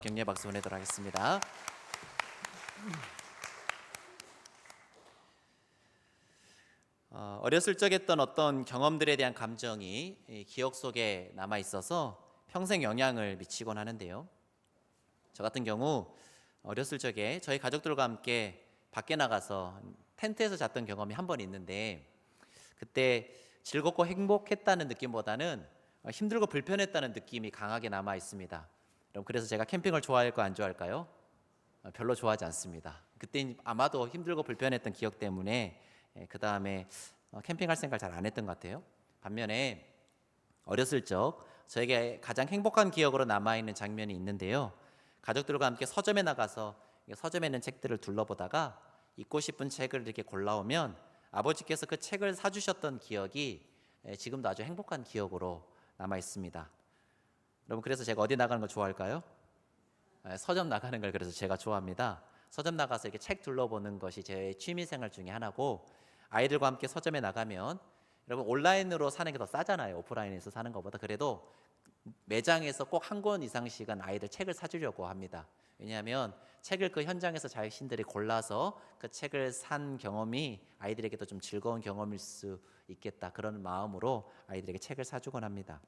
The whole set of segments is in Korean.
격려 박수 보내도록 하겠습니다. 어렸을 적 했던 어떤 경험들에 대한 감정이 이 기억 속에 남아 있어서 평생 영향을 미치곤 하는데요. 저 같은 경우 어렸을 적에 저희 가족들과 함께 밖에 나가서 텐트에서 잤던 경험이 한 번 있는데, 그때 즐겁고 행복했다는 느낌보다는 힘들고 불편했다는 느낌이 강하게 남아 있습니다. 그럼 그래서 제가 캠핑을 좋아할까 안 좋아할까요? 별로 좋아하지 않습니다. 그때 아마도 힘들고 불편했던 기억 때문에 그 다음에 캠핑할 생각을 잘 안 했던 것 같아요. 반면에 어렸을 적 저에게 가장 행복한 기억으로 남아있는 장면이 있는데요. 가족들과 함께 서점에 나가서 서점에 있는 책들을 둘러보다가 읽고 싶은 책을 이렇게 골라오면 아버지께서 그 책을 사주셨던 기억이 지금도 아주 행복한 기억으로 남아 있습니다. 여러분, 그래서 제가 어디 나가는 걸 좋아할까요? 서점 나가는 걸 그래서 제가 좋아합니다. 서점 나가서 이렇게 책 둘러보는 것이 제 취미 생활 중에 하나고, 아이들과 함께 서점에 나가면 여러분 온라인으로 사는 게 더 싸잖아요. 오프라인에서 사는 것보다. 그래도 매장에서 꼭 한 권 이상씩은 아이들 책을 사주려고 합니다. 왜냐하면 책을 그 현장에서 자신들이 골라서 그 책을 산 경험이 아이들에게도 좀 즐거운 경험일 수 있겠다, 그런 마음으로 아이들에게 책을 사주곤 합니다.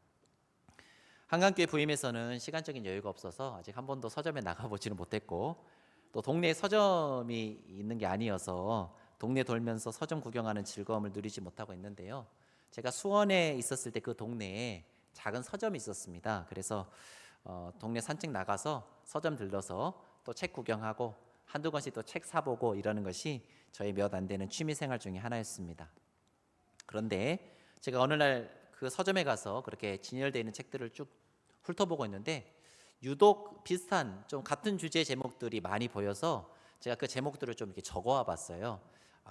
한강교회 부임에서는 시간적인 여유가 없어서 아직 한 번도 서점에 나가보지는 못했고, 또 동네에 서점이 있는 게 아니어서 동네 돌면서 서점 구경하는 즐거움을 누리지 못하고 있는데요. 제가 수원에 있었을 때 그 동네에 작은 서점이 있었습니다. 그래서 동네 산책 나가서 서점 들러서 또 책 구경하고 한두 권씩 또 책 사보고 이러는 것이 저의 몇 안 되는 취미 생활 중에 하나였습니다. 그런데 제가 어느 날 그 서점에 가서 그렇게 진열되어 있는 책들을 쭉 훑어보고 있는데, 유독 비슷한 좀 같은 주제 제목들이 많이 보여서 제가 그 제목들을 좀 이렇게 적어와 봤어요.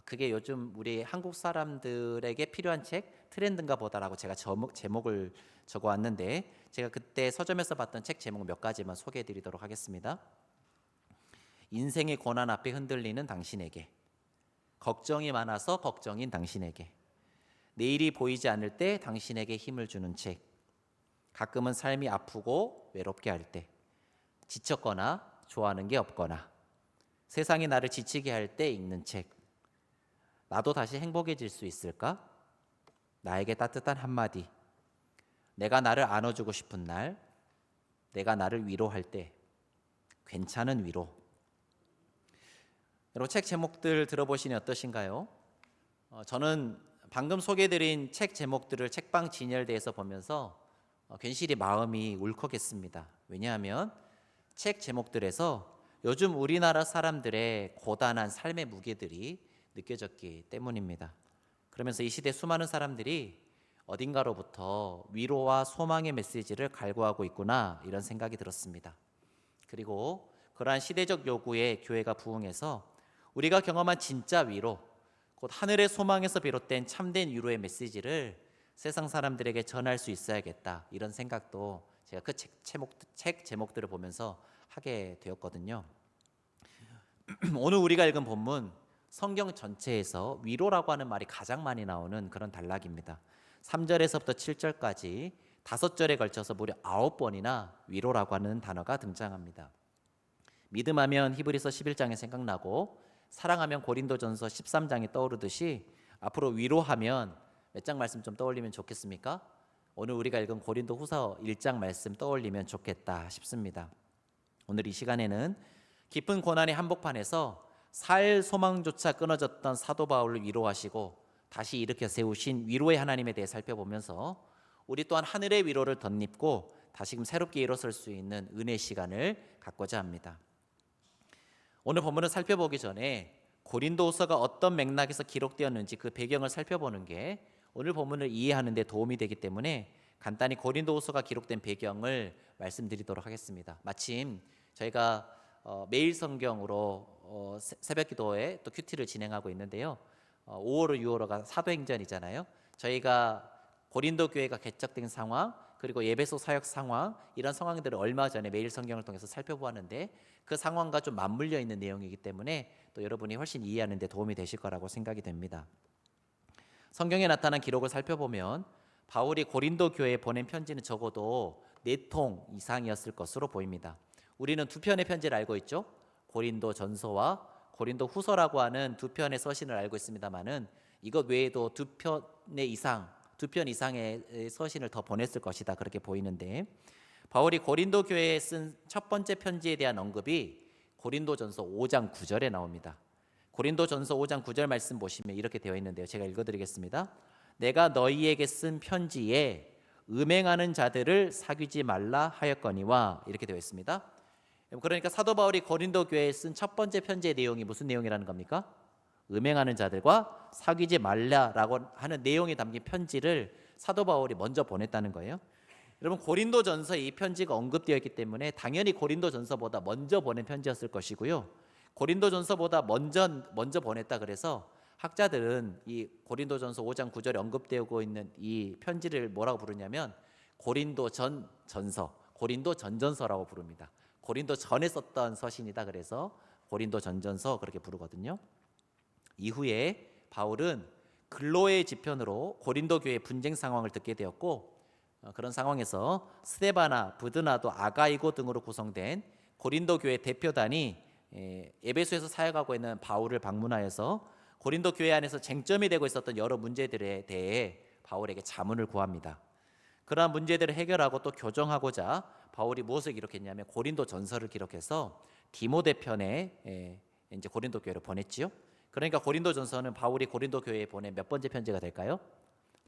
그게 요즘 우리 한국 사람들에게 필요한 책 트렌드인가 보다라고 제가 제목을 적어 왔는데, 제가 그때 서점에서 봤던 책 제목 몇 가지만 소개해 드리도록 하겠습니다. 인생의 고난 앞에 흔들리는 당신에게, 걱정이 많아서 걱정인 당신에게, 내일이 보이지 않을 때 당신에게 힘을 주는 책, 가끔은 삶이 아프고 외롭게 할 때, 지쳤거나 좋아하는 게 없거나, 세상이 나를 지치게 할 때 읽는 책, 나도 다시 행복해질 수 있을까? 나에게 따뜻한 한마디, 내가 나를 안아주고 싶은 날, 내가 나를 위로할 때, 괜찮은 위로. 여러분, 책 제목들 들어보시니 어떠신가요? 저는 방금 소개해드린 책 제목들을 책방 진열대에서 보면서 괜시리 마음이 울컥했습니다. 왜냐하면 책 제목들에서 요즘 우리나라 사람들의 고단한 삶의 무게들이 느껴졌기 때문입니다. 그러면서 이 시대 수많은 사람들이 어딘가로부터 위로와 소망의 메시지를 갈구하고 있구나, 이런 생각이 들었습니다. 그리고 그러한 시대적 요구에 교회가 부응해서 우리가 경험한 진짜 위로, 곧 하늘의 소망에서 비롯된 참된 위로의 메시지를 세상 사람들에게 전할 수 있어야겠다, 이런 생각도 제가 그 책 제목들을 보면서 하게 되었거든요. 오늘 우리가 읽은 본문, 성경 전체에서 위로라고 하는 말이 가장 많이 나오는 그런 단락입니다. 3절에서부터 7절까지 5절에 걸쳐서 무려 9번이나 위로라고 하는 단어가 등장합니다. 믿음하면 히브리서 11장이 생각나고, 사랑하면 고린도전서 13장이 떠오르듯이 앞으로 위로하면 몇 장 말씀 좀 떠올리면 좋겠습니까? 오늘 우리가 읽은 고린도후서 1장 말씀 떠올리면 좋겠다 싶습니다. 오늘 이 시간에는 깊은 고난의 한복판에서 살 소망조차 끊어졌던 사도 바울을 위로하시고 다시 일으켜 세우신 위로의 하나님에 대해 살펴보면서 우리 또한 하늘의 위로를 덧입고 다시금 새롭게 일어설 수 있는 은혜 시간을 갖고자 합니다. 오늘 본문을 살펴보기 전에 고린도후서가 어떤 맥락에서 기록되었는지 그 배경을 살펴보는 게 오늘 본문을 이해하는 데 도움이 되기 때문에 간단히 고린도후서가 기록된 배경을 말씀드리도록 하겠습니다. 마침 저희가 매일 성경으로 새벽 기도회 또 큐티를 진행하고 있는데요. 5월호 6월호가 사도행전이잖아요. 저희가 고린도 교회가 개척된 상황, 그리고 예배소 사역 상황, 이런 상황들을 얼마 전에 매일 성경을 통해서 살펴보았는데 그 상황과 좀 맞물려 있는 내용이기 때문에 또 여러분이 훨씬 이해하는 데 도움이 되실 거라고 생각이 됩니다. 성경에 나타난 기록을 살펴보면 바울이 고린도 교회에 보낸 편지는 적어도 4통 이상이었을 것으로 보입니다. 우리는 두 편의 편지를 알고 있죠. 고린도 전서와 고린도 후서라고 하는 두 편의 서신을 알고 있습니다만은 이것 외에도 두 편 이상의 서신을 더 보냈을 것이다 그렇게 보이는데, 바울이 고린도 교회에 쓴 첫 번째 편지에 대한 언급이 고린도전서 5장 9절에 나옵니다. 고린도전서 5장 9절 말씀 보시면 이렇게 되어 있는데요. 제가 읽어드리겠습니다. 내가 너희에게 쓴 편지에 음행하는 자들을 사귀지 말라 하였거니와, 이렇게 되어 있습니다. 그러니까 사도 바울이 고린도 교회에 쓴 첫 번째 편지의 내용이 무슨 내용이라는 겁니까? 음행하는 자들과 사귀지 말라라고 하는 내용이 담긴 편지를 사도 바울이 먼저 보냈다는 거예요. 여러분, 고린도전서에 이 편지가 언급되어 있기 때문에 당연히 고린도전서보다 먼저 보낸 편지였을 것이고요. 고린도전서보다 먼저 보냈다 그래서 학자들은 이 고린도전서 5장 9절에 언급되고 있는 이 편지를 뭐라고 부르냐면 고린도 전전서라고 부릅니다. 고린도 전에 썼던 서신이다 그래서 고린도 전전서 그렇게 부르거든요. 이후에 바울은 근로의 지편으로 고린도 교회 분쟁 상황을 듣게 되었고, 그런 상황에서 스데바나, 부드나도, 아가이고 등으로 구성된 고린도 교회 대표단이 에베소에서 사역하고 있는 바울을 방문하여서 고린도 교회 안에서 쟁점이 되고 있었던 여러 문제들에 대해 바울에게 자문을 구합니다. 그러한 문제들을 해결하고 또 교정하고자 바울이 무엇을 기록했냐면 고린도 전서를 기록해서 디모데 편에 이제 고린도 교회로 보냈지요. 그러니까 고린도 전서는 바울이 고린도 교회에 보낸 몇 번째 편지가 될까요?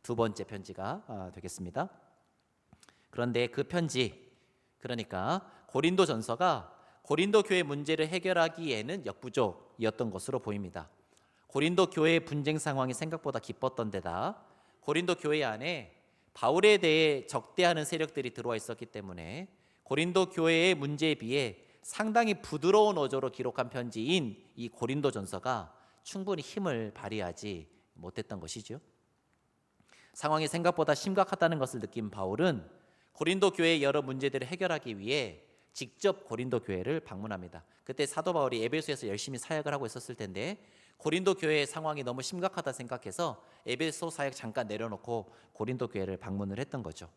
두 번째 편지가 되겠습니다. 그런데 그 편지, 그러니까 고린도 전서가 고린도 교회 문제를 해결하기에는 역부족이었던 것으로 보입니다. 고린도 교회의 분쟁 상황이 생각보다 깊었던 데다 고린도 교회 안에 바울에 대해 적대하는 세력들이 들어와 있었기 때문에 고린도 교회의 문제에 비해 상당히 부드러운 어조로 기록한 편지인 이 고린도 전서가 충분히 힘을 발휘하지 못했던 것이죠. 상황이 생각보다 심각하다는 것을 느낀 바울은 고린도 교회의 여러 문제들을 해결하기 위해 직접 고린도 교회를 방문합니다. 그때 사도 바울이 에베소에서 열심히 사역을 하고 있었을 텐데 고린도 교회의 상황이 너무 심각하다 생각해서 에베소 사역 잠깐 내려놓고 고린도 교회를 방문을 했던 거죠.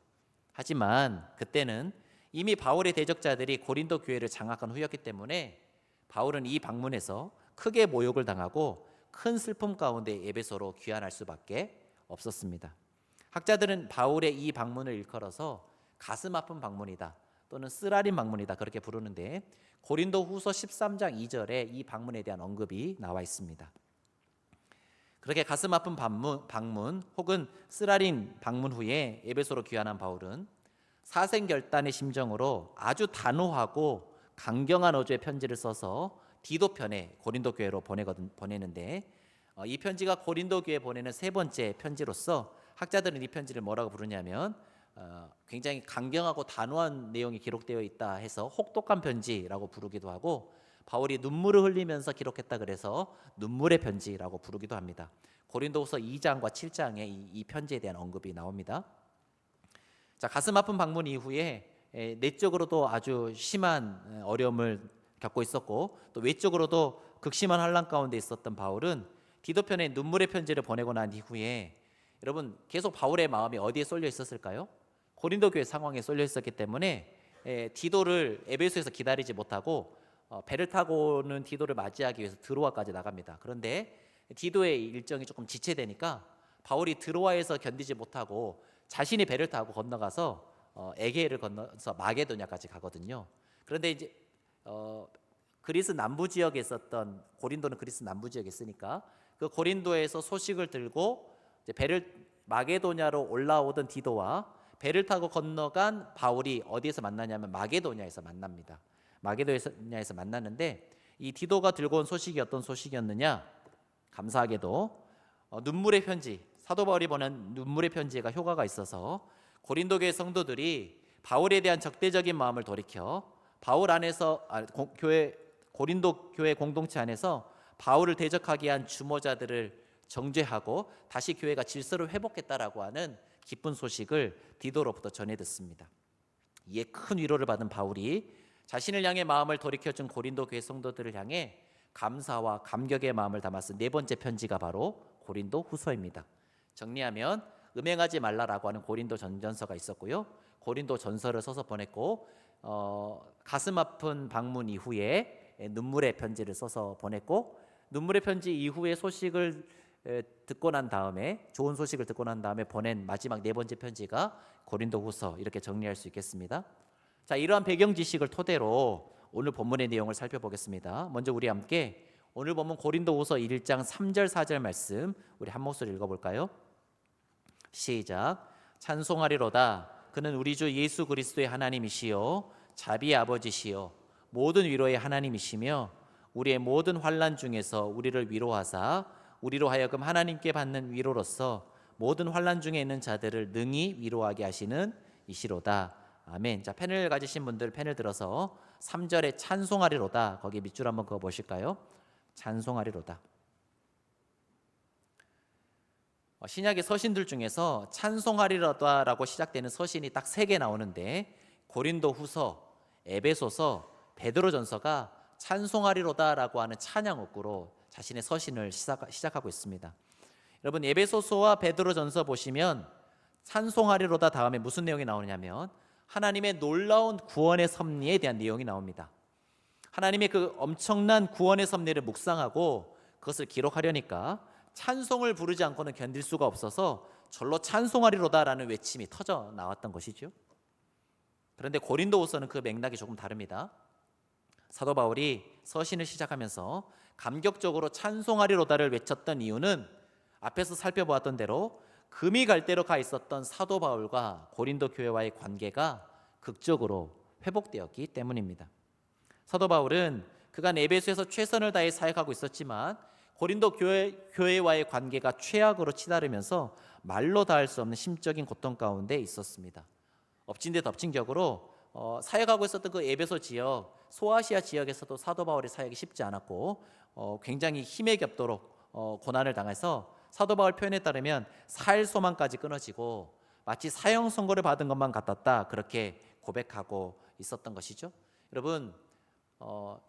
하지만 그때는 이미 바울의 대적자들이 고린도 교회를 장악한 후였기 때문에 바울은 이 방문에서 크게 모욕을 당하고 큰 슬픔 가운데 에베소로 귀환할 수밖에 없었습니다. 학자들은 바울의 이 방문을 일컬어서 가슴 아픈 방문이다 또는 쓰라린 방문이다 그렇게 부르는데, 고린도 후서 13장 2절에 이 방문에 대한 언급이 나와 있습니다. 그렇게 가슴 아픈 방문 혹은 쓰라린 방문 후에 에베소로 귀환한 바울은 사생결단의 심정으로 아주 단호하고 강경한 어조의 편지를 써서 디도 편에 고린도 교회로 보내는데, 이 편지가 고린도 교회에 보내는 세 번째 편지로서 학자들은 이 편지를 뭐라고 부르냐면 굉장히 강경하고 단호한 내용이 기록되어 있다 해서 혹독한 편지라고 부르기도 하고, 바울이 눈물을 흘리면서 기록했다 그래서 눈물의 편지라고 부르기도 합니다. 고린도후서 2장과 7장에 이 편지에 대한 언급이 나옵니다. 자, 가슴 아픈 방문 이후에 내적으로도 아주 심한 어려움을 겪고 있었고 또 외적으로도 극심한 환난 가운데 있었던 바울은 디도편에 눈물의 편지를 보내고 난 이후에 여러분 계속 바울의 마음이 어디에 쏠려 있었을까요? 고린도 교회 상황에 쏠려 있었기 때문에 디도를 에베소에서 기다리지 못하고 배를 타고는 디도를 맞이하기 위해서 드로아까지 나갑니다. 그런데 디도의 일정이 조금 지체되니까 바울이 드로아에서 견디지 못하고 자신이 배를 타고 건너가서 에게해를 건너서 마게도냐까지 가거든요. 그런데 이제 그리스 남부 지역에 있었던, 고린도는 그리스 남부 지역에 있으니까 그 고린도에서 소식을 들고 이제 배를 마게도냐로 올라오던 디도와 배를 타고 건너간 바울이 어디에서 만나냐면 마게도냐에서 만납니다. 마게도냐에서 만났는데 이 디도가 들고 온 소식이 어떤 소식이었느냐? 감사하게도 눈물의 편지, 사도 바울이 보낸 눈물의 편지가 효과가 있어서 고린도 교회 성도들이 바울에 대한 적대적인 마음을 돌이켜 바울 안에서 고린도 교회 공동체 안에서 바울을 대적하게 한 주모자들을 정죄하고 다시 교회가 질서를 회복했다라고 하는 기쁜 소식을 디도로부터 전해 듣습니다. 이에 큰 위로를 받은 바울이 자신을 향해 마음을 돌이켜준 고린도 교회 성도들을 향해 감사와 감격의 마음을 담았은 네 번째 편지가 바로 고린도 후서입니다. 정리하면 음행하지 말라라고 하는 고린도 전전서가 있었고요, 고린도 전서를 써서 보냈고, 가슴 아픈 방문 이후에 눈물의 편지를 써서 보냈고, 눈물의 편지 이후에 소식을 듣고 난 다음에, 좋은 소식을 듣고 난 다음에 보낸 마지막 네 번째 편지가 고린도후서, 이렇게 정리할 수 있겠습니다. 자, 이러한 배경 지식을 토대로 오늘 본문의 내용을 살펴보겠습니다. 먼저 우리 함께 오늘 본문 고린도후서 1장 3절 4절 말씀 우리 한 목소리 읽어볼까요? 시작. 찬송하리로다. 그는 우리 주 예수 그리스도의 하나님이시요 자비의 아버지시요 모든 위로의 하나님이시며 우리의 모든 환난 중에서 우리를 위로하사 우리로 하여금 하나님께 받는 위로로서 모든 환난 중에 있는 자들을 능히 위로하게 하시는 이시로다. 아멘. 자, 펜을 가지신 분들 펜을 들어서 3절에 찬송하리로다, 거기 밑줄 한번 그어 보실까요? 찬송하리로다. 신약의 서신들 중에서 찬송하리로다라고 시작되는 서신이 딱 3개 나오는데, 고린도후서, 에베소서, 베드로전서가 찬송하리로다라고 하는 찬양어구로 자신의 서신을 시작하고 있습니다. 여러분, 에베소서와 베드로전서 보시면 찬송하리로다 다음에 무슨 내용이 나오냐면 하나님의 놀라운 구원의 섭리에 대한 내용이 나옵니다. 하나님의 그 엄청난 구원의 섭리를 묵상하고 그것을 기록하려니까 찬송을 부르지 않고는 견딜 수가 없어서 절로 찬송하리로다라는 외침이 터져 나왔던 것이죠. 그런데 고린도후서는 그 맥락이 조금 다릅니다. 사도 바울이 서신을 시작하면서 감격적으로 찬송하리로다를 외쳤던 이유는 앞에서 살펴보았던 대로 금이 갈대로 가 있었던 사도 바울과 고린도 교회와의 관계가 극적으로 회복되었기 때문입니다. 사도 바울은 그간 에베소에서 최선을 다해 사역하고 있었지만 고린도 교회와의 관계가 최악으로 치달으면서 말로 다할 수 없는 심적인 고통 가운데 있었습니다. 엎친 데 덮친 격으로 사역하고 있었던 그 에베소 지역, 소아시아 지역에서도 사도 바울의 사역이 쉽지 않았고 굉장히 힘에 겹도록 고난을 당해서 사도 바울 표현에 따르면 살 소망까지 끊어지고 마치 사형 선고를 받은 것만 같았다, 그렇게 고백하고 있었던 것이죠. 여러분,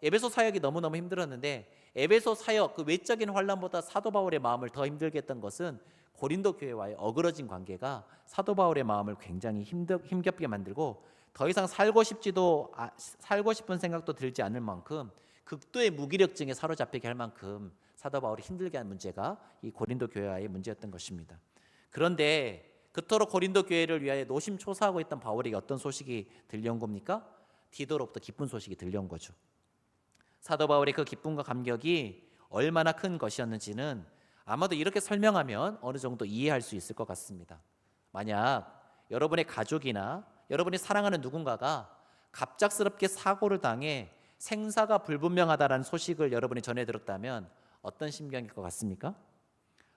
에베소 사역이 너무너무 힘들었는데 에베소 사역 그 외적인 환난보다 사도 바울의 마음을 더 힘들게 했던 것은 고린도 교회와의 어그러진 관계가 사도 바울의 마음을 굉장히 힘겹게 만들고 더 이상 살고 싶은 생각도 들지 않을 만큼 극도의 무기력증에 사로잡히게 할 만큼 사도 바울이 힘들게 한 문제가 이 고린도 교회와의 문제였던 것입니다. 그런데 그토록 고린도 교회를 위하여 노심초사하고 있던 바울에게 어떤 소식이 들려온 겁니까? 디도로부터 기쁜 소식이 들려온 거죠. 사도 바울의 그 기쁨과 감격이 얼마나 큰 것이었는지는 아마도 이렇게 설명하면 어느 정도 이해할 수 있을 것 같습니다. 만약 여러분의 가족이나 여러분이 사랑하는 누군가가 갑작스럽게 사고를 당해 생사가 불분명하다라는 소식을 여러분이 전해 들었다면 어떤 심경일 것 같습니까?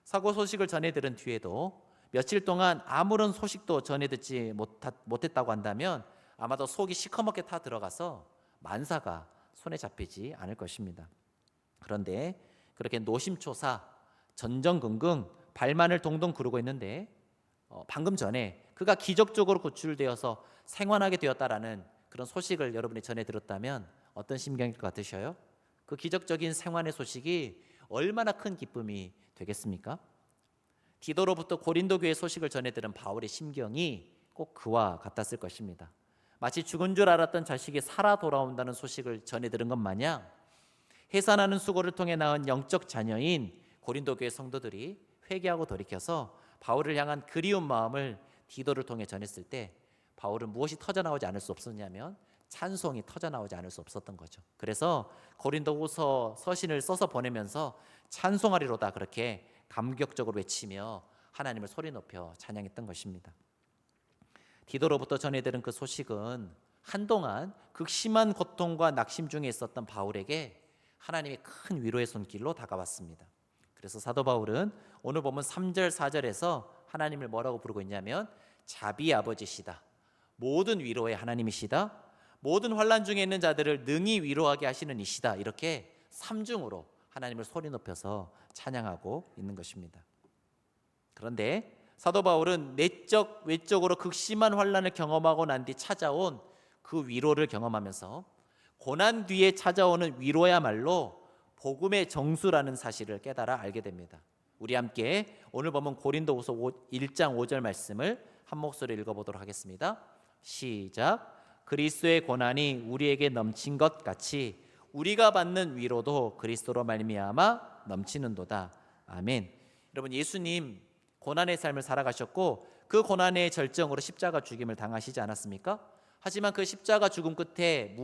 사고 소식을 전해 들은 뒤에도 며칠 동안 아무런 소식도 전해 듣지 못했다고 한다면 아마도 속이 시커멓게 타 들어가서 만사가 손에 잡히지 않을 것입니다. 그런데 그렇게 노심초사, 전전긍긍, 발만을 동동 구르고 있는데 방금 전에 그가 기적적으로 구출되어서 생還하게 되었다라는 그런 소식을 여러분이 전해 들었다면 어떤 심경일 것 같으셔요? 그 기적적인 생환의 소식이 얼마나 큰 기쁨이 되겠습니까? 디도로부터 고린도 교회 소식을 전해 들은 바울의 심경이 꼭 그와 같았을 것입니다. 마치 죽은 줄 알았던 자식이 살아 돌아온다는 소식을 전해 들은 것 마냥 해산하는 수고를 통해 낳은 영적 자녀인 고린도 교회 성도들이 회개하고 돌이켜서 바울을 향한 그리운 마음을 디도를 통해 전했을 때 바울은 무엇이 터져나오지 않을 수 없었냐면 찬송이 터져나오지 않을 수 없었던 거죠. 그래서 고린도후서 서신을 써서 보내면서 찬송하리로다 그렇게 감격적으로 외치며 하나님을 소리 높여 찬양했던 것입니다. 디도로부터 전해들은 그 소식은 한동안 극심한 고통과 낙심 중에 있었던 바울에게 하나님의 큰 위로의 손길로 다가왔습니다. 그래서 사도 바울은 오늘 보면 3절 4절에서 하나님을 뭐라고 부르고 있냐면 자비의 아버지시다, 모든 위로의 하나님이시다, 모든 환난 중에 있는 자들을 능히 위로하게 하시는 이시다, 이렇게 삼중으로 하나님을 소리 높여서 찬양하고 있는 것입니다. 그런데 사도 바울은 내적 외적으로 극심한 환난을 경험하고 난 뒤 찾아온 그 위로를 경험하면서 고난 뒤에 찾아오는 위로야말로 복음의 정수라는 사실을 깨달아 알게 됩니다. 우리 함께 오늘 보면 고린도후서 1장 5절 말씀을 한 목소리 읽어보도록 하겠습니다. 시작. 그리스도의 고난이 우리에게 넘친 것 같이 우리가 받는 위로도 그리스도로 말미암아 넘치는도다. 아멘. 여러분, 예수님 고난의 삶을 살아가셨고 그 고난의 절정으로 십자가 죽임을 당하시지 않았습니까? 하지만 그 십자가 죽음 끝에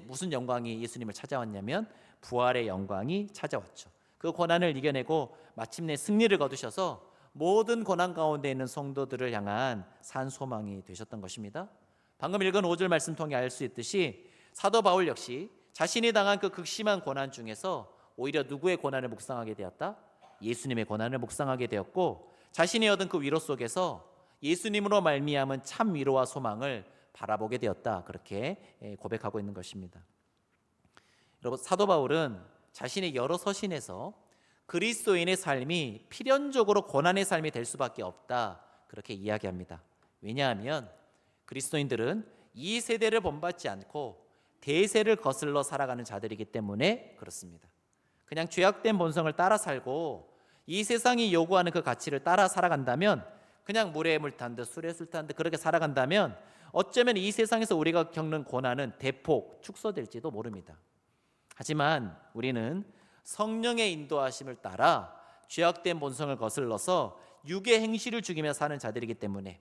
무슨 영광이 예수님을 찾아왔냐면 부활의 영광이 찾아왔죠. 그 고난을 이겨내고 마침내 승리를 거두셔서 모든 고난 가운데 있는 성도들을 향한 산 소망이 되셨던 것입니다. 방금 읽은 5절 말씀 통해 알 수 있듯이 사도 바울 역시 자신이 당한 그 극심한 고난 중에서 오히려 누구의 고난을 묵상하게 되었다? 예수님의 고난을 묵상하게 되었고, 자신이 얻은 그 위로 속에서 예수님으로 말미암은 참 위로와 소망을 바라보게 되었다. 그렇게 고백하고 있는 것입니다. 여러분, 사도 바울은 자신의 여러 서신에서 그리스도인의 삶이 필연적으로 고난의 삶이 될 수밖에 없다. 그렇게 이야기합니다. 왜냐하면 그리스도인들은 이 세대를 본받지 않고 대세를 거슬러 살아가는 자들이기 때문에 그렇습니다. 그냥 죄악된 본성을 따라 살고 이 세상이 요구하는 그 가치를 따라 살아간다면, 그냥 물에 물 탄 듯 술에 술 탄 듯 그렇게 살아간다면 어쩌면 이 세상에서 우리가 겪는 고난은 대폭 축소될지도 모릅니다. 하지만 우리는 성령의 인도하심을 따라 죄악된 본성을 거슬러서 육의 행실을 죽이며 사는 자들이기 때문에,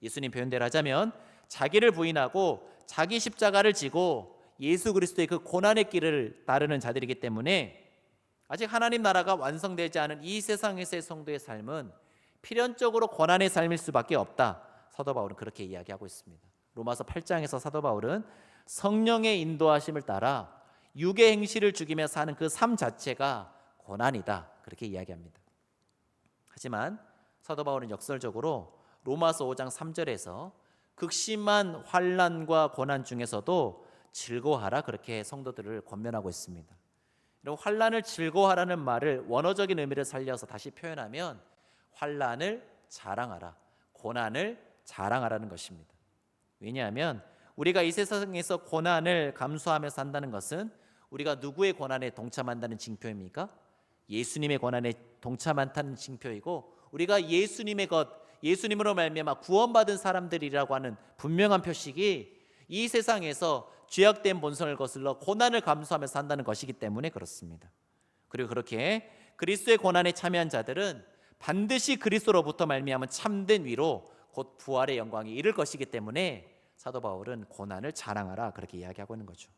예수님 표현대로 하자면 자기를 부인하고 자기 십자가를 지고 예수 그리스도의 그 고난의 길을 따르는 자들이기 때문에 아직 하나님 나라가 완성되지 않은 이 세상에서의 성도의 삶은 필연적으로 고난의 삶일 수밖에 없다. 사도 바울은 그렇게 이야기하고 있습니다. 로마서 8장에서 사도 바울은 성령의 인도하심을 따라 육의 행실을 죽이며 사는 그 삶 자체가 고난이다. 그렇게 이야기합니다. 하지만 사도 바울은 역설적으로 로마서 5장 3절에서 극심한 환난과 고난 중에서도 즐거워하라, 그렇게 성도들을 권면하고 있습니다. 여러분, 환난을 즐거워하라는 말을 원어적인 의미를 살려서 다시 표현하면 환난을 자랑하라, 고난을 자랑하라는 것입니다. 왜냐하면 우리가 이 세상에서 고난을 감수하며 산다는 것은 우리가 누구의 고난에 동참한다는 징표입니까? 예수님의 고난에 동참한다는 징표이고, 우리가 예수님으로 말미암아 구원받은 사람들이라고 하는 분명한 표식이 이 세상에서 죄악된 본성을 거슬러 고난을 감수하며 산다는 것이기 때문에 그렇습니다. 그리고 그렇게 그리스도의 고난에 참여한 자들은 반드시 그리스도로부터 말미암은 참된 위로 곧 부활의 영광이 이를 것이기 때문에 사도 바울은 고난을 자랑하라, 그렇게 이야기하고 있는 거죠.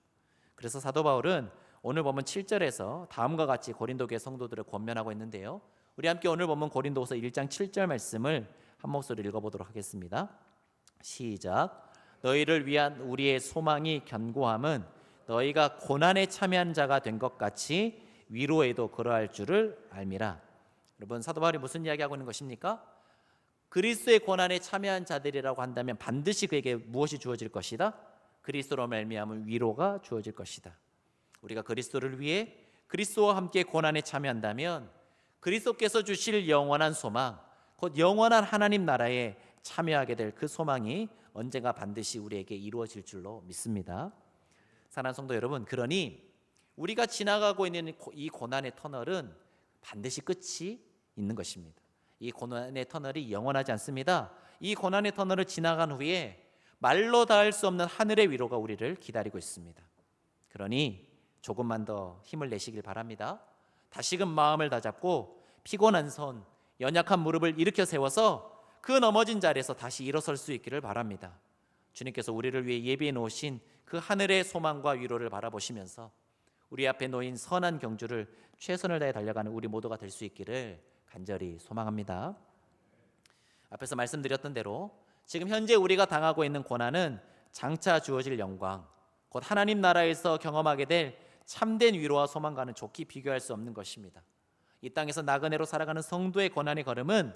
그래서 사도 바울은 오늘 보면 7절에서 다음과 같이 고린도 교회 성도들을 권면하고 있는데요, 우리 함께 오늘 보면 고린도후서 1장 7절 말씀을 한 목소리 읽어보도록 하겠습니다. 시작. 너희를 위한 우리의 소망이 견고함은 너희가 고난에 참여한 자가 된 것 같이 위로에도 그러할 줄을 알미라. 여러분, 사도 바울이 무슨 이야기하고 있는 것입니까? 그리스도의 고난에 참여한 자들이라고 한다면 반드시 그에게 무엇이 주어질 것이다? 그리스도로 말미암은 위로가 주어질 것이다. 우리가 그리스도를 위해 그리스도와 함께 고난에 참여한다면 그리스도께서 주실 영원한 소망, 곧 영원한 하나님 나라에 참여하게 될 그 소망이 언젠가 반드시 우리에게 이루어질 줄로 믿습니다. 사랑하는 성도 여러분, 그러니 우리가 지나가고 있는 이 고난의 터널은 반드시 끝이 있는 것입니다. 이 고난의 터널이 영원하지 않습니다. 이 고난의 터널을 지나간 후에 말로 닿을 수 없는 하늘의 위로가 우리를 기다리고 있습니다. 그러니 조금만 더 힘을 내시길 바랍니다. 다시금 마음을 다잡고 피곤한 손, 연약한 무릎을 일으켜 세워서 그 넘어진 자리에서 다시 일어설 수 있기를 바랍니다. 주님께서 우리를 위해 예비해 놓으신 그 하늘의 소망과 위로를 바라보시면서 우리 앞에 놓인 선한 경주를 최선을 다해 달려가는 우리 모두가 될 수 있기를 간절히 소망합니다. 앞에서 말씀드렸던 대로 지금 현재 우리가 당하고 있는 고난은 장차 주어질 영광, 곧 하나님 나라에서 경험하게 될 참된 위로와 소망과는 좋게 비교할 수 없는 것입니다. 이 땅에서 나그네로 살아가는 성도의 고난의 걸음은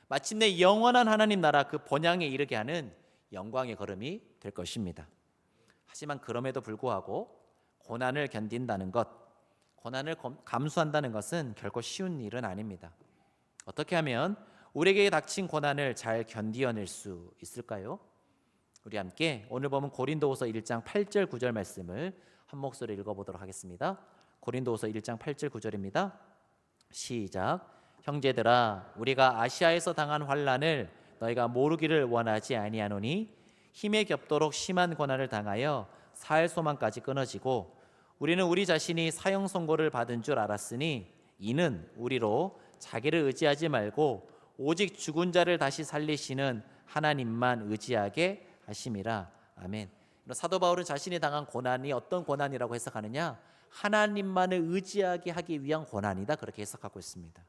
마침내 영원한 하나님 나라 그 본향에 이르게 하는 영광의 걸음이 될 것입니다. 하지만 그럼에도 불구하고 고난을 견딘다는 것, 고난을 감수한다는 것은 결코 쉬운 일은 아닙니다. 어떻게 하면 우리에게 닥친 고난을 잘 견디어낼 수 있을까요? 우리 함께 오늘 보면 고린도후서 1장 8절 9절 말씀을 한 목소리 읽어보도록 하겠습니다. 고린도후서 1장 8절 9절입니다. 시작. 형제들아, 우리가 아시아에서 당한 환난을 너희가 모르기를 원하지 아니하노니 힘에 겹도록 심한 고난을 당하여 살 소망까지 끊어지고 우리는 우리 자신이 사형 선고를 받은 줄 알았으니 이는 우리로 자기를 의지하지 말고 오직 죽은 자를 다시 살리시는 하나님만 의지하게 하심이라. 아멘. 사도 바울은 자신이 당한 고난이 어떤 고난이라고 해석하느냐? 하나님만을 의지하게 하기 위한 고난이다, 그렇게 해석하고 있습니다.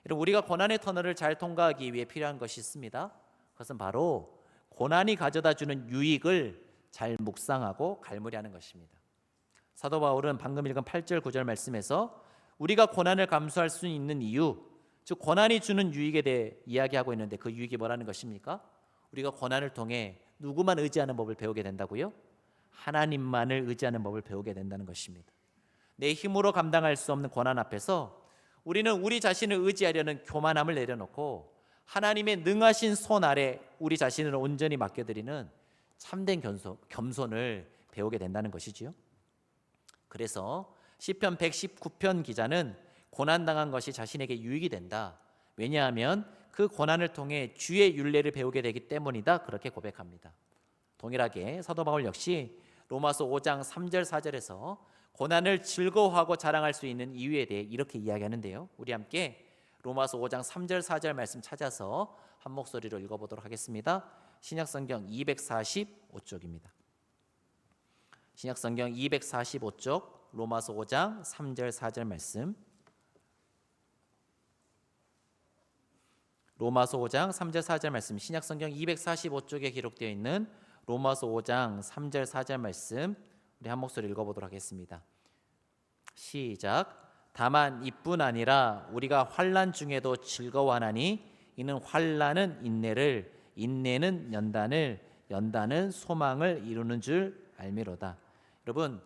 우리가 고난의 터널을 잘 통과하기 위해 필요한 것이 있습니다. 그것은 바로 고난이 가져다주는 유익을 잘 묵상하고 갈무리하는 것입니다. 사도 바울은 방금 읽은 8절 9절 말씀에서 우리가 고난을 감수할 수 있는 이유, 즉 고난이 주는 유익에 대해 이야기하고 있는데 그 유익이 뭐라는 것입니까? 우리가 고난을 통해 누구만 의지하는 법을 배우게 된다고요? 하나님만을 의지하는 법을 배우게 된다는 것입니다. 내 힘으로 감당할 수 없는 고난 앞에서 우리는 우리 자신을 의지하려는 교만함을 내려놓고 하나님의 능하신 손 아래 우리 자신을 온전히 맡겨드리는 참된 겸손을 배우게 된다는 것이지요. 그래서 시편 119편 기자는 고난당한 것이 자신에게 유익이 된다. 왜냐하면 그 고난을 통해 주의 율례를 배우게 되기 때문이다, 그렇게 고백합니다. 동일하게 사도 바울 역시 로마서 5장 3절 4절에서 고난을 즐거워하고 자랑할 수 있는 이유에 대해 이렇게 이야기하는데요. 우리 함께 로마서 5장 3절 4절 말씀 찾아서 한 목소리로 읽어보도록 하겠습니다. 신약성경 245쪽입니다. 신약성경 245쪽 로마서 5장 3절 4절 말씀. 로마서 5장 3절 4절 말씀, 신약성경 245쪽에 기록되어 있는 로마서 5장 3절 4절 말씀, 우리 한 목소리 읽어보도록 하겠습니다. 시작. 다만 이뿐 아니라 우리가 환난 중에도 즐거워하나니 이는 환난은 인내를, 인내는 연단을, 연단은 소망을 이루는 줄 알미로다. 여러분,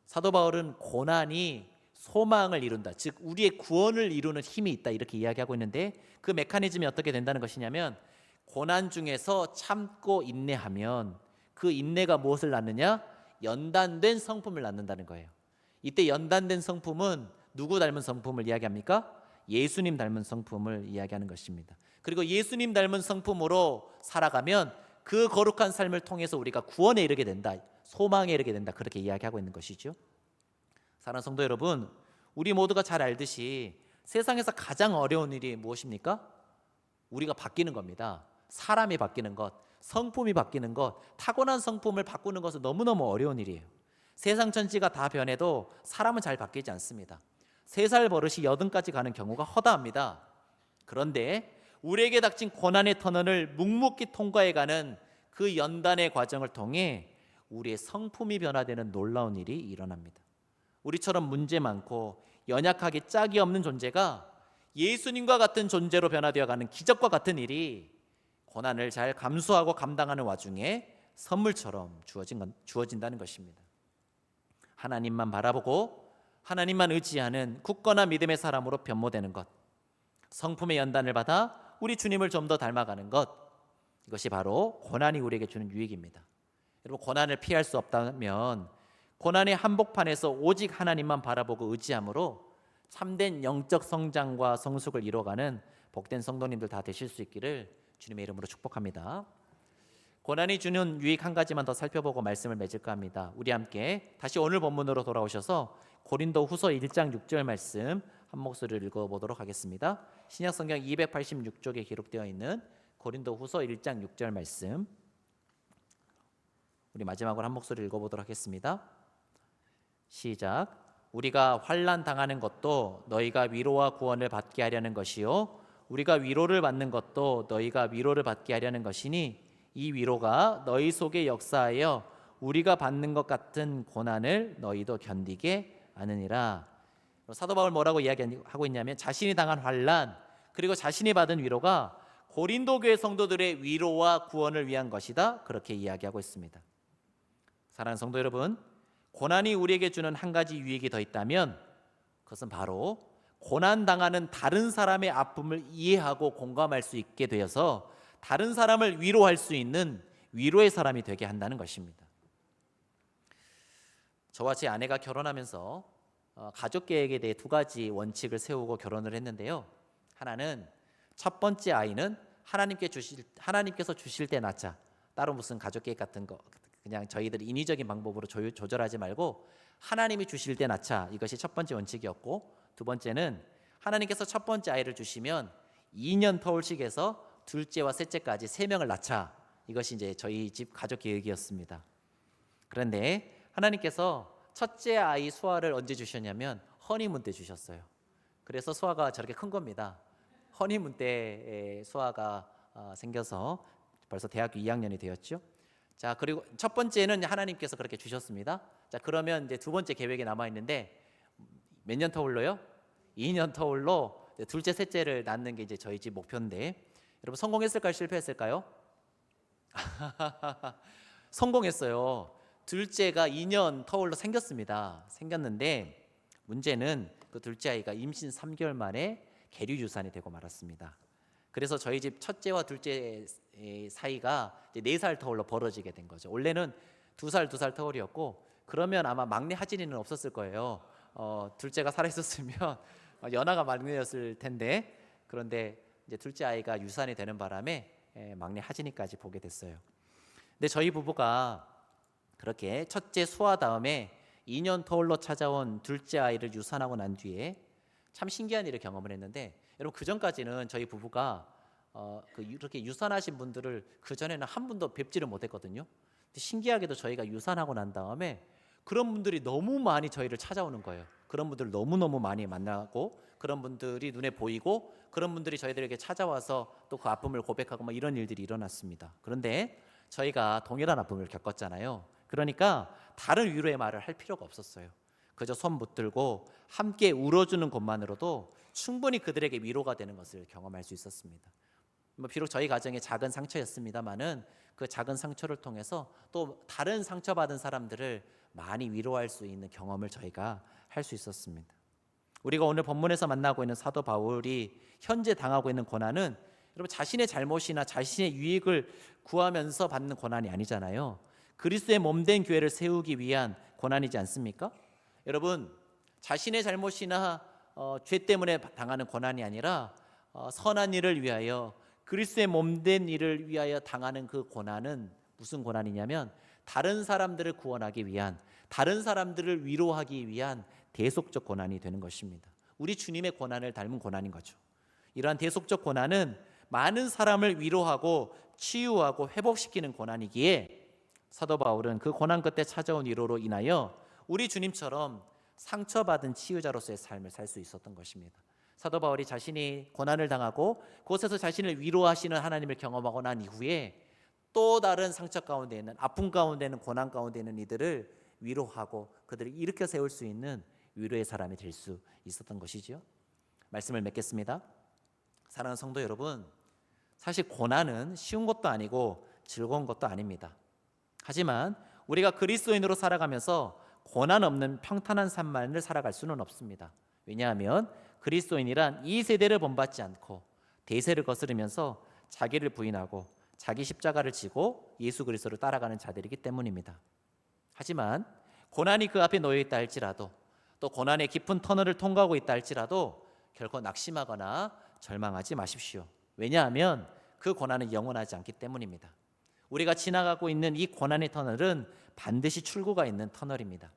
사도 바울은 고난이 소망을 이룬다, 즉 우리의 구원을 이루는 힘이 있다, 이렇게 이야기하고 있는데 그 메커니즘이 어떻게 된다는 것이냐면 고난 중에서 참고 인내하면 그 인내가 무엇을 낳느냐? 연단된 성품을 낳는다는 거예요. 이때 연단된 성품은 누구 닮은 성품을 이야기합니까? 예수님 닮은 성품을 이야기하는 것입니다. 그리고 예수님 닮은 성품으로 살아가면 그 거룩한 삶을 통해서 우리가 구원에 이르게 된다, 소망에 이르게 된다, 그렇게 이야기하고 있는 것이죠. 사랑하는 성도 여러분, 우리 모두가 잘 알듯이 세상에서 가장 어려운 일이 무엇입니까? 우리가 바뀌는 겁니다. 사람이 바뀌는 것, 성품이 바뀌는 것, 타고난 성품을 바꾸는 것은 너무너무 어려운 일이에요. 세상 전체가 다 변해도 사람은 잘 바뀌지 않습니다. 3살 버릇이 80까지 가는 경우가 허다합니다. 그런데 우리에게 닥친 고난의 터널을 묵묵히 통과해가는 그 연단의 과정을 통해 우리의 성품이 변화되는 놀라운 일이 일어납니다. 우리처럼 문제 많고 연약하게 짝이 없는 존재가 예수님과 같은 존재로 변화되어가는 기적과 같은 일이 고난을 잘 감수하고 감당하는 와중에 선물처럼 주어진다는 것입니다. 하나님만 바라보고 하나님만 의지하는 굳건한 믿음의 사람으로 변모되는 것, 성품의 연단을 받아 우리 주님을 좀 더 닮아가는 것, 이것이 바로 고난이 우리에게 주는 유익입니다. 여러분, 고난을 피할 수 없다면 고난의 한복판에서 오직 하나님만 바라보고 의지함으로 참된 영적 성장과 성숙을 이뤄가는 복된 성도님들 다 되실 수 있기를 주님의 이름으로 축복합니다. 고난이 주는 유익 한 가지만 더 살펴보고 말씀을 맺을까 합니다. 우리 함께 다시 오늘 본문으로 돌아오셔서 고린도 후서 1장 6절 말씀 한 목소리를 읽어보도록 하겠습니다. 신약성경 286쪽에 기록되어 있는 고린도 후서 1장 6절 말씀, 우리 마지막으로 한 목소리 읽어보도록 하겠습니다. 시작. 우리가 환난 당하는 것도 너희가 위로와 구원을 받게 하려는 것이요 우리가 위로를 받는 것도 너희가 위로를 받게 하려는 것이니 이 위로가 너희 속에 역사하여 우리가 받는 것 같은 고난을 너희도 견디게 하느니라. 사도 바울 뭐라고 이야기하고 있냐면 자신이 당한 환난 그리고 자신이 받은 위로가 고린도 교회 성도들의 위로와 구원을 위한 것이다, 그렇게 이야기하고 있습니다. 사랑하는 성도 여러분, 고난이 우리에게 주는 한 가지 유익이 더 있다면 그것은 바로 고난당하는 다른 사람의 아픔을 이해하고 공감할 수 있게 되어서 다른 사람을 위로할 수 있는 위로의 사람이 되게 한다는 것입니다. 저와 제 아내가 결혼하면서 가족 계획에 대해 2가지 원칙을 세우고 결혼을 했는데요. 하나는 첫 번째 아이는 하나님께서 주실 때 낳자, 따로 무슨 가족 계획 같은 거 그냥 저희들이 인위적인 방법으로 조절하지 말고 하나님이 주실 때 낳자. 이것이 첫 번째 원칙이었고, 두 번째는 하나님께서 첫 번째 아이를 주시면 2년 터울씩해서 둘째와 셋째까지 3명을 낳자. 이것이 이제 저희 집 가족 계획이었습니다. 그런데 하나님께서 첫째 아이 수아를 언제 주셨냐면 허니문 때 주셨어요. 그래서 수아가 저렇게 큰 겁니다. 허니문 때 수아가 생겨서 벌써 대학교 2학년이 되었죠. 자, 그리고 첫 번째는 하나님께서 그렇게 주셨습니다. 자, 그러면 이제 두 번째 계획이 남아 있는데 몇 년 터울로요? 2년 터울로 둘째, 셋째를 낳는 게 이제 저희 집 목표인데, 여러분 성공했을까요? 실패했을까요? 성공했어요. 둘째가 2년 터울로 생겼는데 문제는 그 둘째 아이가 임신 3개월 만에 계류 유산이 되고 말았습니다. 그래서 저희 집 첫째와 둘째 사이가 이제 4살 터울로 벌어지게 된 거죠. 원래는 2살 터울이었고, 그러면 아마 막내 하진이는 없었을 거예요. 둘째가 살아있었으면 연하가 막내였을 텐데, 그런데 이제 둘째 아이가 유산이 되는 바람에 막내 하진이까지 보게 됐어요. 근데 저희 부부가 그렇게 첫째 수아 다음에 2년 터울로 찾아온 둘째 아이를 유산하고 난 뒤에 참 신기한 일을 경험을 했는데, 여러분 그 전까지는 저희 부부가 이렇게 유산하신 분들을 그 전에는 한 분도 뵙지를 못했거든요. 근데 신기하게도 저희가 유산하고 난 다음에 그런 분들이 너무 많이 저희를 찾아오는 거예요. 그런 분들 너무너무 많이 만나고, 그런 분들이 눈에 보이고, 그런 분들이 저희들에게 찾아와서 또 그 아픔을 고백하고 막 이런 일들이 일어났습니다. 그런데 저희가 동일한 아픔을 겪었잖아요. 그러니까 다른 위로의 말을 할 필요가 없었어요. 그저 손 붙들고 함께 울어주는 것만으로도 충분히 그들에게 위로가 되는 것을 경험할 수 있었습니다. 비록 저희 가정의 작은 상처였습니다만은 그 작은 상처를 통해서 또 다른 상처받은 사람들을 많이 위로할 수 있는 경험을 저희가 할 수 있었습니다. 우리가 오늘 본문에서 만나고 있는 사도 바울이 현재 당하고 있는 고난은 여러분 자신의 잘못이나 자신의 유익을 구하면서 받는 고난이 아니잖아요. 그리스도의 몸된 교회를 세우기 위한 고난이지 않습니까? 여러분 자신의 잘못이나 죄 때문에 당하는 고난이 아니라 선한 일을 위하여, 그리스도의 몸된 일을 위하여 당하는 그 고난은 무슨 고난이냐면 다른 사람들을 구원하기 위한, 다른 사람들을 위로하기 위한 대속적 고난이 되는 것입니다. 우리 주님의 고난을 닮은 고난인 거죠. 이러한 대속적 고난은 많은 사람을 위로하고 치유하고 회복시키는 고난이기에 사도 바울은 그 고난 끝에 찾아온 위로로 인하여 우리 주님처럼 상처받은 치유자로서의 삶을 살 수 있었던 것입니다. 사도 바울이 자신이 고난을 당하고 그곳에서 자신을 위로하시는 하나님을 경험하고 난 이후에 또 다른 상처 가운데 있는, 아픔 가운데 있는, 고난 가운데 있는 이들을 위로하고 그들을 일으켜 세울 수 있는 위로의 사람이 될 수 있었던 것이지요. 말씀을 맺겠습니다. 사랑하는 성도 여러분, 사실 고난은 쉬운 것도 아니고 즐거운 것도 아닙니다. 하지만 우리가 그리스도인으로 살아가면서 고난 없는 평탄한 삶만을 살아갈 수는 없습니다. 왜냐하면 그리스도인이란 이 세대를 본받지 않고 대세를 거스르면서 자기를 부인하고 자기 십자가를 지고 예수 그리스도를 따라가는 자들이기 때문입니다. 하지만 고난이 그 앞에 놓여 있다 할지라도, 또 고난의 깊은 터널을 통과하고 있다 할지라도 결코 낙심하거나 절망하지 마십시오. 왜냐하면 그 고난은 영원하지 않기 때문입니다. 우리가 지나가고 있는 이 고난의 터널은 반드시 출구가 있는 터널입니다.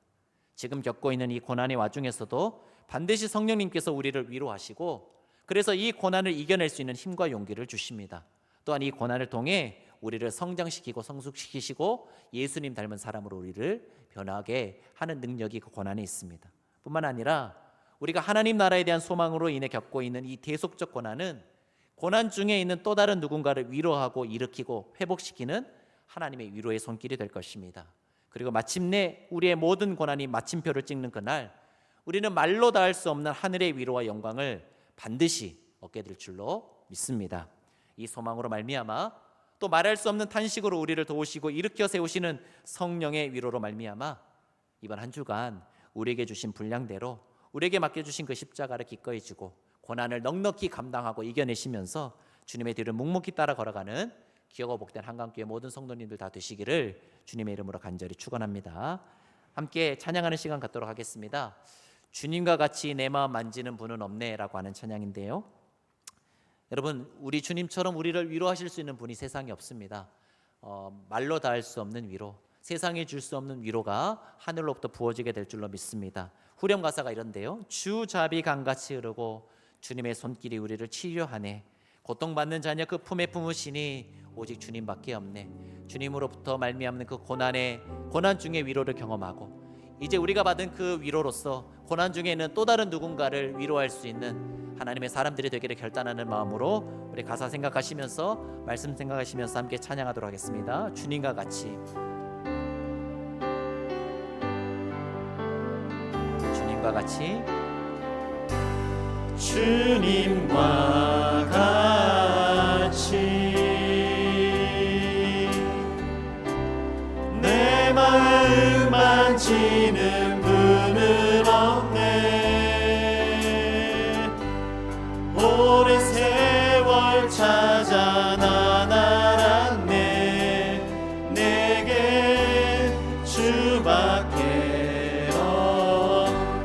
지금 겪고 있는 이 고난의 와중에서도 반드시 성령님께서 우리를 위로하시고, 그래서 이 고난을 이겨낼 수 있는 힘과 용기를 주십니다. 또한 이 고난을 통해 우리를 성장시키고 성숙시키시고 예수님 닮은 사람으로 우리를 변하게 하는 능력이 그 고난에 있습니다. 뿐만 아니라 우리가 하나님 나라에 대한 소망으로 인해 겪고 있는 이 대속적 고난은 고난 중에 있는 또 다른 누군가를 위로하고 일으키고 회복시키는 하나님의 위로의 손길이 될 것입니다. 그리고 마침내 우리의 모든 고난이 마침표를 찍는 그날, 우리는 말로 다 할 수 없는 하늘의 위로와 영광을 반드시 얻게 될 줄로 믿습니다. 이 소망으로 말미암아, 또 말할 수 없는 탄식으로 우리를 도우시고 일으켜 세우시는 성령의 위로로 말미암아 이번 한 주간 우리에게 주신 분량대로 우리에게 맡겨주신 그 십자가를 기꺼이 지고 고난을 넉넉히 감당하고 이겨내시면서 주님의 뒤를 묵묵히 따라 걸어가는 기억과 복된 한강교회 모든 성도님들 다 되시기를 주님의 이름으로 간절히 축원합니다. 함께 찬양하는 시간 갖도록 하겠습니다. 주님과 같이 내 마음 만지는 분은 없네라고 하는 찬양인데요. 여러분, 우리 주님처럼 우리를 위로하실 수 있는 분이 세상에 없습니다. 말로 닿을 수 없는 위로, 세상이 줄 수 없는 위로가 하늘로부터 부어지게 될 줄로 믿습니다. 후렴 가사가 이런데요. 주 자비 강같이 흐르고 주님의 손길이 우리를 치료하네. 고통받는 자녀 그 품에 품으시니 오직 주님밖에 없네. 주님으로부터 말미암는 그 고난 중에 위로를 경험하고 이제 우리가 받은 그 위로로서 고난 중에 있는 또 다른 누군가를 위로할 수 있는 하나님의 사람들이 되기를 결단하는 마음으로 우리 가사 생각하시면서 말씀 생각하시면서 함께 찬양하도록 하겠습니다. 주님과 같이, 주님과 같이, 주님과 같이 내 마음 만지는 분은 없네. 오랜 세월 찾아 난 알았네. 내게 주밖에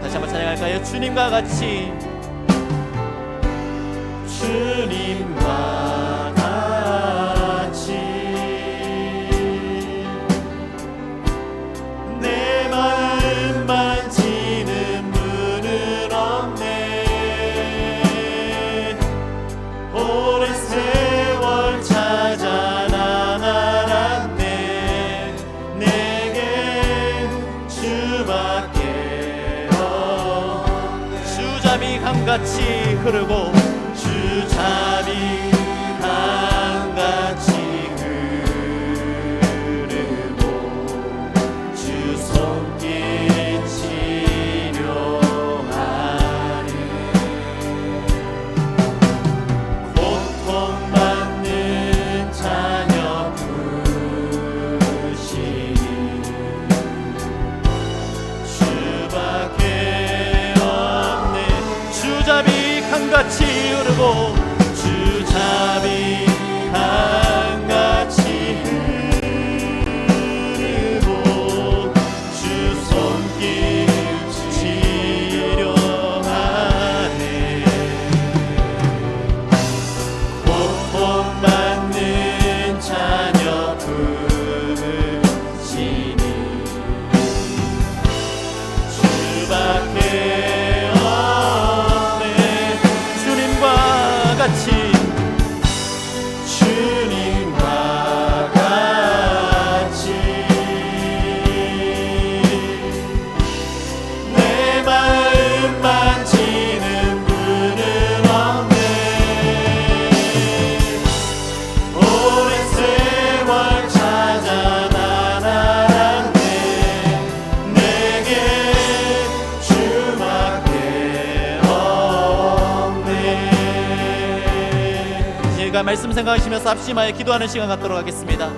다시 한번 찬양할까요? 주님과 같이, 주님과 같이 내 마음 만지는 분은 없네. 오랜 세월 찾아 난 알았네. 내게 주밖에 없네. 주자비 강같이 흐르고 주자비 강같이 흐르고 주 손길 치료하네. 고통받는 자녀 부르시니 주밖에 없네. 주자비 강같이 흐르고 주자비 강같이 흐르고 주 손길 치료하네. 고통받는 자녀 부르시니 주밖에 주님과 같이 내 마음 만지는 분은 없네. 오랜 세월 찾아 난 알았네. 내게 주밖에 없네. 제가 말씀 생각하시면서 합심하여 기도하는 시간 갖도록 하겠습니다.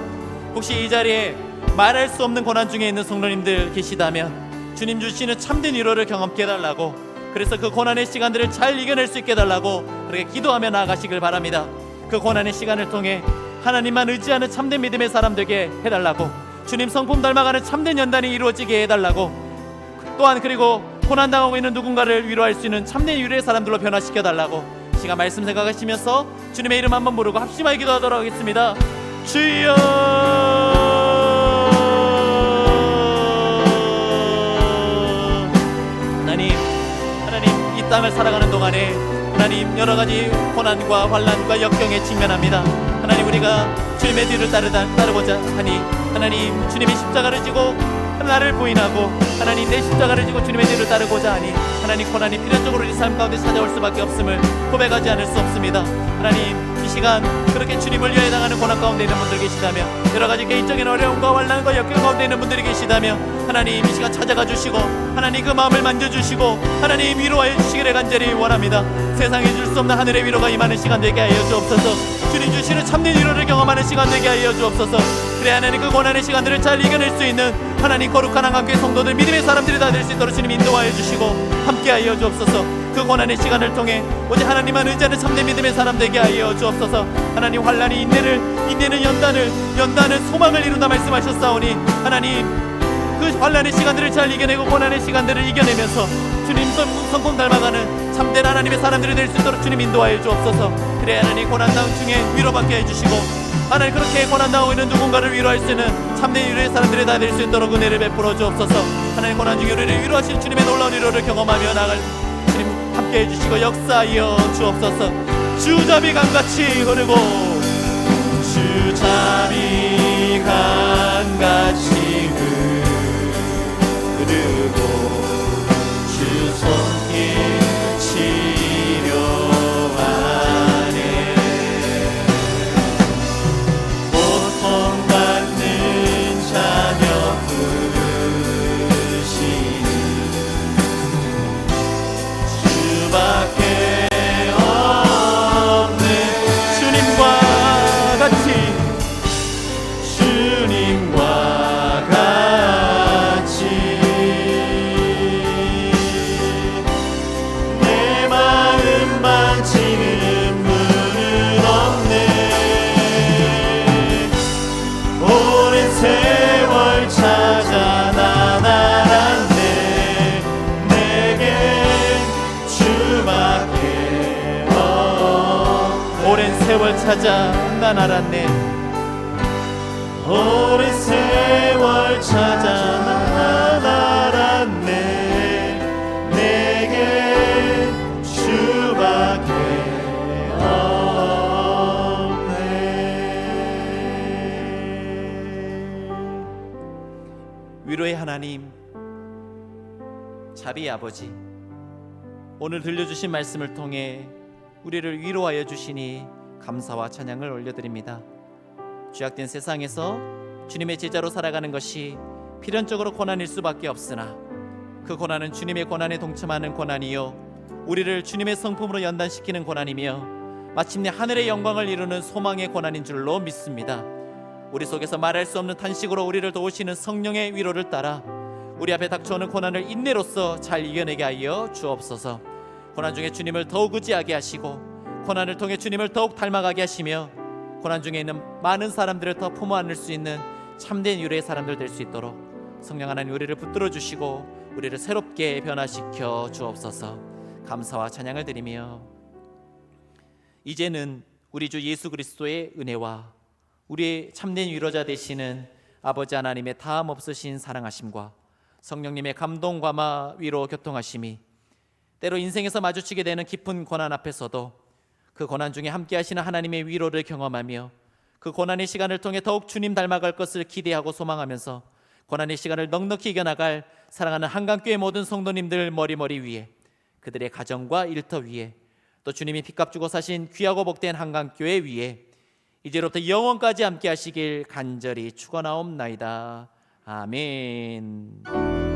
혹시 이 자리에 말할 수 없는 고난 중에 있는 성도님들 계시다면 주님 주시는 참된 위로를 경험케 해달라고, 그래서 그 고난의 시간들을 잘 이겨낼 수 있게 해달라고 그렇게 기도하며 나아가시길 바랍니다. 그 고난의 시간을 통해 하나님만 의지하는 참된 믿음의 사람 되게 해달라고, 주님 성품 닮아가는 참된 연단이 이루어지게 해달라고, 또한 그리고 고난당하고 있는 누군가를 위로할 수 있는 참된 위로의 사람들로 변화시켜달라고 시간 말씀 생각하시면서 주님의 이름 한번 부르고 합심하여 기도하도록 하겠습니다. 주여, 하나님 이 땅을 살아가는 동안에 하나님 여러 가지 고난과 환난과 역경에 직면합니다. 하나님 우리가 주님의 뒤를 따르고자 하니 하나님 주님의 십자가를 지고 나를 부인하고 하나님 내 십자가를 지고 주님의 뒤를 따르고자 하니 하나님 고난이 필연적으로 우리 삶 가운데 찾아올 수밖에 없음을 고백하지 않을 수 없습니다. 하나님 이 시간 그렇게 주님을 위하여 당하는 고난 가운데 있는 분들 계시다면, 여러 가지 개인적인 어려움과 환난과 역경 가운데 있는 분들이 계시다면 하나님 이 시간 찾아가 주시고 하나님 그 마음을 만져주시고 하나님 위로하여 주시기를 간절히 원합니다. 세상에 줄 수 없는 하늘의 위로가 임하는 시간 되게 하여 주옵소서. 주님 주시는 참된 위로를 경험하는 시간 되게 하여 주옵소서. 그래 하나님 그 고난의 시간들을 잘 이겨낼 수 있는 하나님 거룩한 한강교회 성도들 믿음의 사람들이 다 될 수 있도록 주님 인도하여 주시고 함께하여 주옵소서. 그 고난의 시간을 통해 오직 하나님만 의지하는 참된 믿음의 사람 되게 하여 주옵소서. 하나님 환난이 인내는 연단은 소망을 이룬다 말씀하셨사오니 하나님 그 환난의 시간들을 잘 이겨내고 고난의 시간들을 이겨내면서 주님 성품 닮아가는 참된 하나님의 사람들이 될 수 있도록 주님 인도하여 주옵소서. 그래 하나님 고난 당중에 위로받게 해주시고 하나님, 그렇게 고난당하고 있는 누군가를 위로할 수 있는 참된 위로의 사람들이 다 될 수 있도록 은혜를 베풀어 주옵소서. 하나님, 고난 중에 우리를 위로하실 주님의 놀라운 위로를 경험하며 나갈 주님 함께 해주시고 역사하여 주옵소서. 주잡이 강같이 흐르고 주잡이 강같이 흐르고 주 손길 치료하네. 고통받는 자녀 부르시니 주밖에 없는 주님과 같이 주님과 같이 내 마음 만지는 분은 없네. 오랜 세월 찾아 나날았네. 내겐 주밖에 없네. 오랜 세월 찾아 난 알았네. 오랜 세월 찾아 난 알았네. 내게 주밖에 없네. 위로의 하나님, 자비의 아버지, 오늘 들려주신 말씀을 통해 우리를 위로하여 주시니 감사와 찬양을 올려드립니다. 죄악된 세상에서 주님의 제자로 살아가는 것이 필연적으로 고난일 수밖에 없으나 그 고난은 주님의 고난에 동참하는 고난이요, 우리를 주님의 성품으로 연단시키는 고난이며 마침내 하늘의 영광을 이루는 소망의 고난인 줄로 믿습니다. 우리 속에서 말할 수 없는 탄식으로 우리를 도우시는 성령의 위로를 따라 우리 앞에 닥쳐오는 고난을 인내로써 잘 이겨내게 하여 주옵소서. 고난 중에 주님을 더욱 의지하게 하시고 고난을 통해 주님을 더욱 닮아가게 하시며 고난 중에 있는 많은 사람들을 더 품어 안을 수 있는 참된 위로의 사람들 될 수 있도록 성령 하나님 우리를 붙들어 주시고 우리를 새롭게 변화시켜 주옵소서. 감사와 찬양을 드리며 이제는 우리 주 예수 그리스도의 은혜와 우리의 참된 위로자 되시는 아버지 하나님의 다함 없으신 사랑하심과 성령님의 감동 감화 위로 교통하심이 때로 인생에서 마주치게 되는 깊은 고난 앞에서도 그 고난 중에 함께 하시는 하나님의 위로를 경험하며 그 고난의 시간을 통해 더욱 주님 닮아갈 것을 기대하고 소망하면서 고난의 시간을 넉넉히 이겨나갈 사랑하는 한강교회 모든 성도님들 머리 위에, 그들의 가정과 일터 위에, 또 주님이 핏값 주고 사신 귀하고 복된 한강교회 위에 이제로부터 영원까지 함께 하시길 간절히 축원하옵나이다. 아멘.